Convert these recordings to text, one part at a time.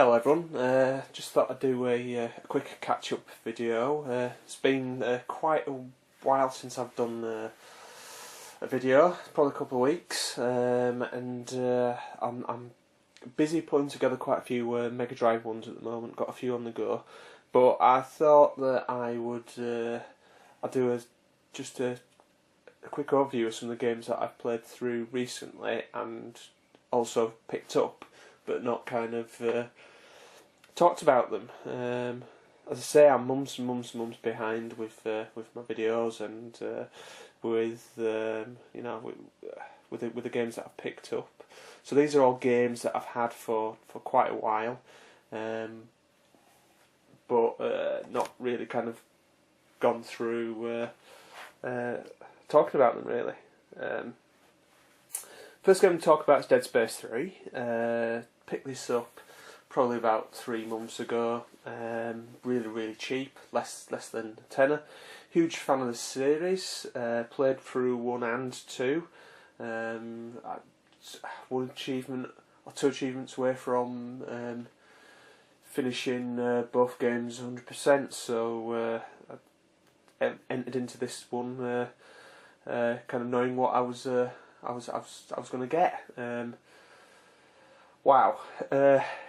Hello everyone, just thought I'd do a quick catch-up video. It's been quite a while since I've done a video, probably a couple of weeks, and I'm busy putting together quite a few Mega Drive ones at the moment, got a few on the go, but I thought that I would I'd do just a quick overview of some of the games that I've played through recently and also picked up, but not kind of talked about them. As I say, I'm months and months and months behind with my videos and with with the games that I've picked up. So these are all games that I've had for quite a while, but not really kind of gone through talking about them really. First game to talk about is Dead Space 3. Picked this up probably about 3 months ago. Really cheap, less than a tenner. Huge fan of the series. Played through 1 and 2. One achievement or 2 achievements away from finishing both games 100%. So I entered into this one kind of knowing what I was going to get. Wow,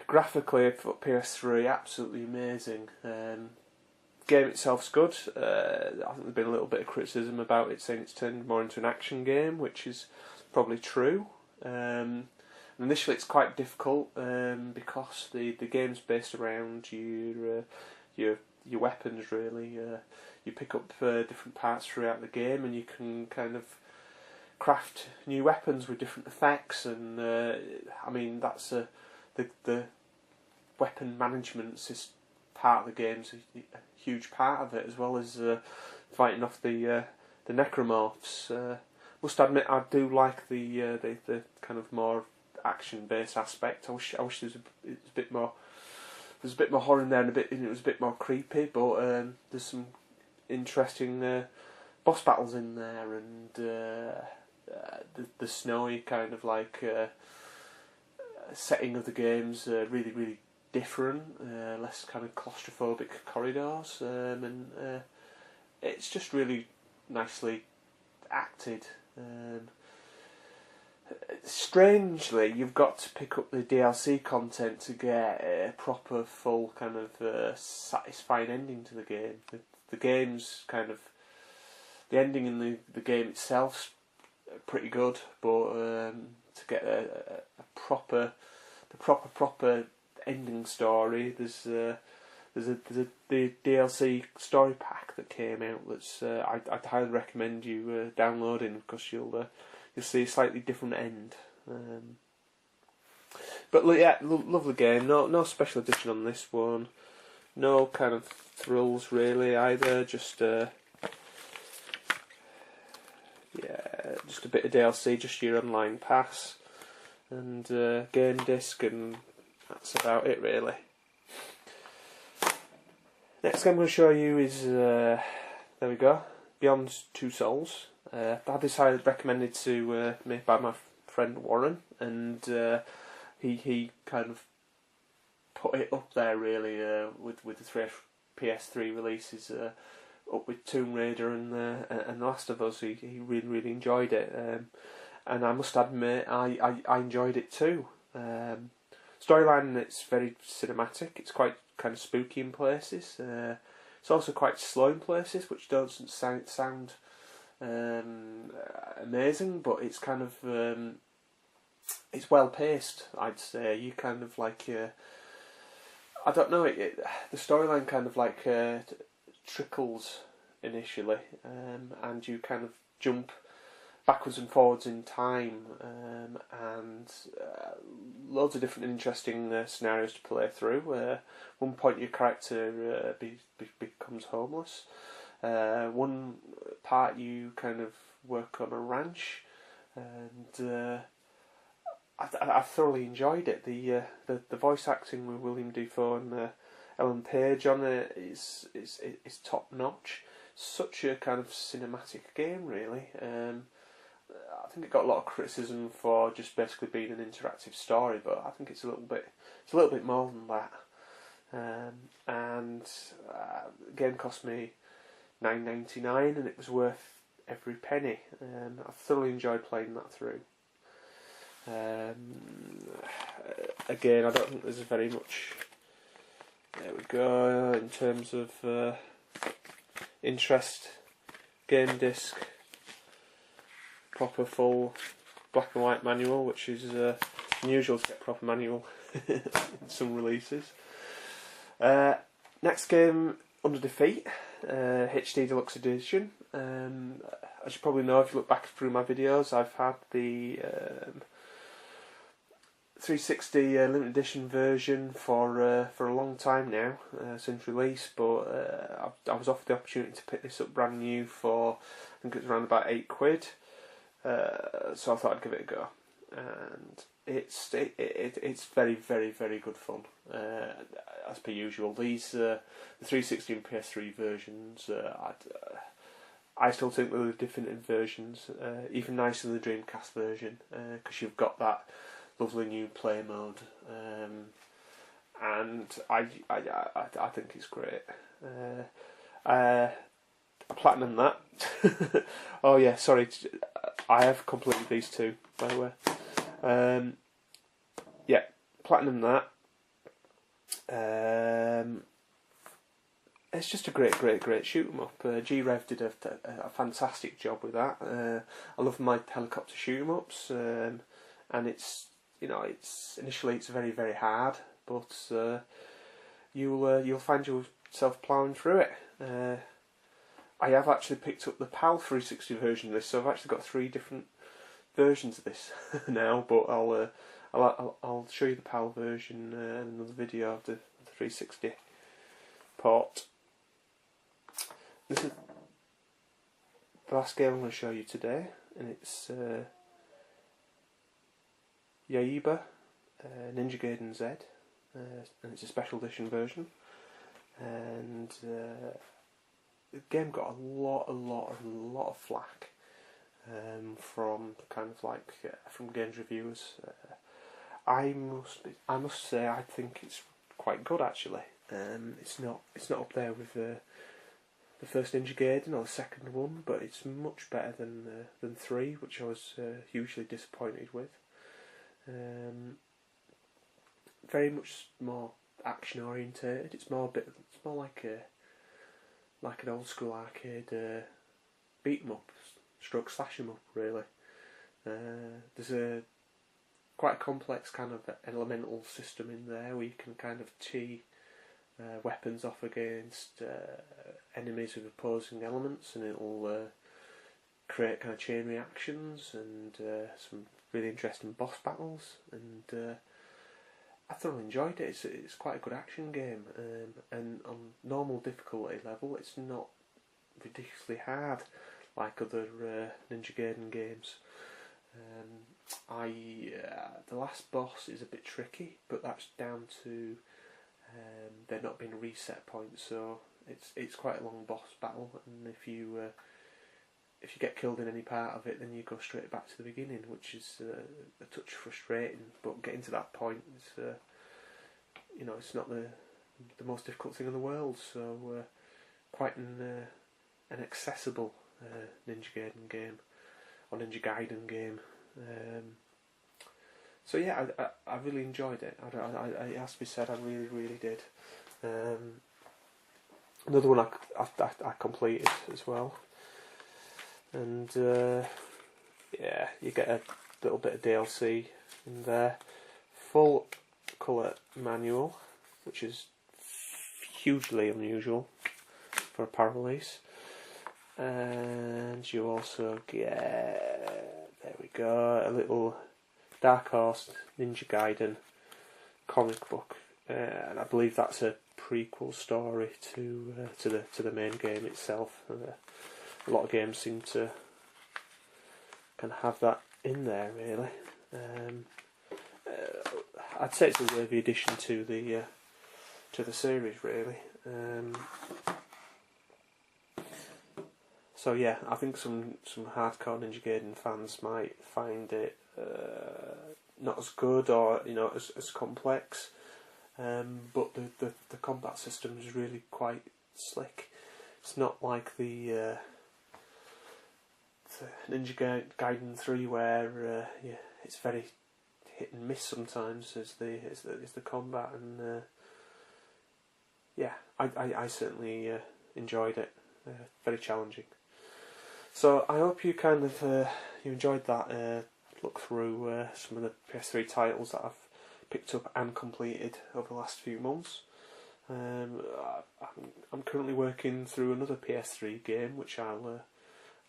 graphically for PS3, absolutely amazing. Game itself's good. I think there's been a little bit of criticism about it, saying it's turned more into an action game, which is probably true. Initially, it's quite difficult because the game's based around your weapons. Really, you pick up different parts throughout the game, and you can kind of craft new weapons with different effects, and I mean that's the weapon management is part of the game's a huge part of it, as well as fighting off the necromorphs. Must admit, I do like the kind of more action-based aspect. I wish there was a bit more horror in there, and it was a bit more creepy. But there's some interesting boss battles in there, and the snowy kind of like setting of the game's really different, less kind of claustrophobic corridors, and it's just really nicely acted. Strangely, you've got to pick up the DLC content to get a proper, full kind of satisfying ending to the game. The game's kind of the ending in the game itself's pretty good, but to get the proper ending story, there's the DLC story pack that came out. That's I'd highly recommend you downloading, because you'll see a slightly different end. But yeah, lovely game. No special edition on this one. No kind of thrills really either. Just just a bit of DLC, just your online pass and game disc, and that's about it really. Next game I'm going to show you is there we go, Beyond Two Souls. I had this recommended to me by my friend Warren, and he kind of put it up there really with the 3 PS3 releases, up with Tomb Raider and The Last of Us. He really enjoyed it, and I must admit I enjoyed it too. Storyline, it's very cinematic. It's quite kind of spooky in places. It's also quite slow in places, which doesn't sound amazing, but it's kind of it's well paced, I'd say. You kind of like I don't know, the storyline kind of like trickles initially, and you kind of jump backwards and forwards in time, and loads of different interesting scenarios to play through. One point your character becomes homeless. One part you kind of work on a ranch, and I thoroughly enjoyed it. The voice acting with William Dafoe and Ellen Page on it is top notch. Such a kind of cinematic game, really. I think it got a lot of criticism for just basically being an interactive story, but I think it's a little bit more than that. And the game cost me £9.99, and it was worth every penny. I thoroughly enjoyed playing that through. Again, I don't think there's very much. There we go. In terms of interest, game disc, proper full black and white manual, which is unusual to get proper manual in some releases. Next game, Under Defeat, HD Deluxe Edition. As you probably know, if you look back through my videos, I've had the 360 limited edition version for a long time now, since release, but I was offered the opportunity to pick this up brand new for, I think it was around about £8, so I thought I'd give it a go, and it's very, very, very good fun, as per usual. These the 360 and PS3 versions, I still think they're the definitive versions, even nicer than the Dreamcast version, because you've got that lovely new play mode, and I think it's great. I platinum that. Oh yeah, sorry, I have completed these two, by the way. Yeah, platinum that. It's just a great shoot 'em up. G-Rev did a fantastic job with that. I love my helicopter shoot 'em ups, and it's initially it's very, very hard, but you'll find yourself ploughing through it. I have actually picked up the PAL 360 version of this, so I've actually got 3 different versions of this now. But I'll show you the PAL version in another video of the 360 port. This is the last game I'm going to show you today, and it's Yaiba Ninja Gaiden Z, and it's a special edition version, and the game got a lot of flack from from games reviewers. I must say I think it's quite good actually. It's not up there with the first Ninja Gaiden or the second one, but it's much better than 3, which I was hugely disappointed with. Very much more action orientated. It's more like an old school arcade beat 'em up, stroke slash 'em up really. There's quite a complex kind of elemental system in there where you can kind of tee weapons off against enemies with opposing elements, and it'll create kind of chain reactions and some really interesting boss battles, and I thoroughly enjoyed it. It's quite a good action game, and on normal difficulty level it's not ridiculously hard like other Ninja Gaiden games. The last boss is a bit tricky, but that's down to there not being a reset point, so it's quite a long boss battle, and if you get killed in any part of it, then you go straight back to the beginning, which is a touch frustrating. But getting to that point is, it's not the most difficult thing in the world. So quite an accessible Ninja Gaiden game, or Ninja Gaiden game. So yeah, I really enjoyed it. It has to be said, I really did. Another one I completed as well. And yeah, you get a little bit of DLC in there. Full colour manual, which is hugely unusual for a PAL release. And you also get, there we go, a little Dark Horse Ninja Gaiden comic book, and I believe that's a prequel story to the main game itself. A lot of games seem to kind of have that in there, really. I'd say it's a worthy addition to the series, really. So yeah, I think some hardcore Ninja Gaiden fans might find it not as good, or as complex. But the combat system is really quite slick. It's not like the Ninja Gaiden 3 where it's very hit and miss sometimes as the combat, and I certainly enjoyed it. Very challenging. So I hope you kind of you enjoyed that look through some of the PS3 titles that I've picked up and completed over the last few months. I'm currently working through another PS3 game, which I'll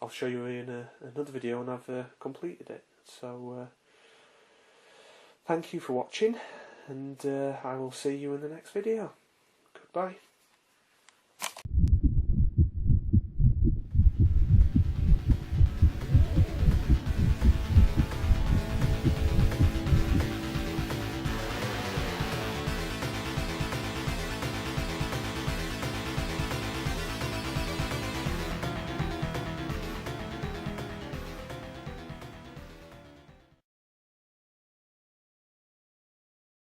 show you in another video when I've completed it. So thank you for watching, and I will see you in the next video. Goodbye.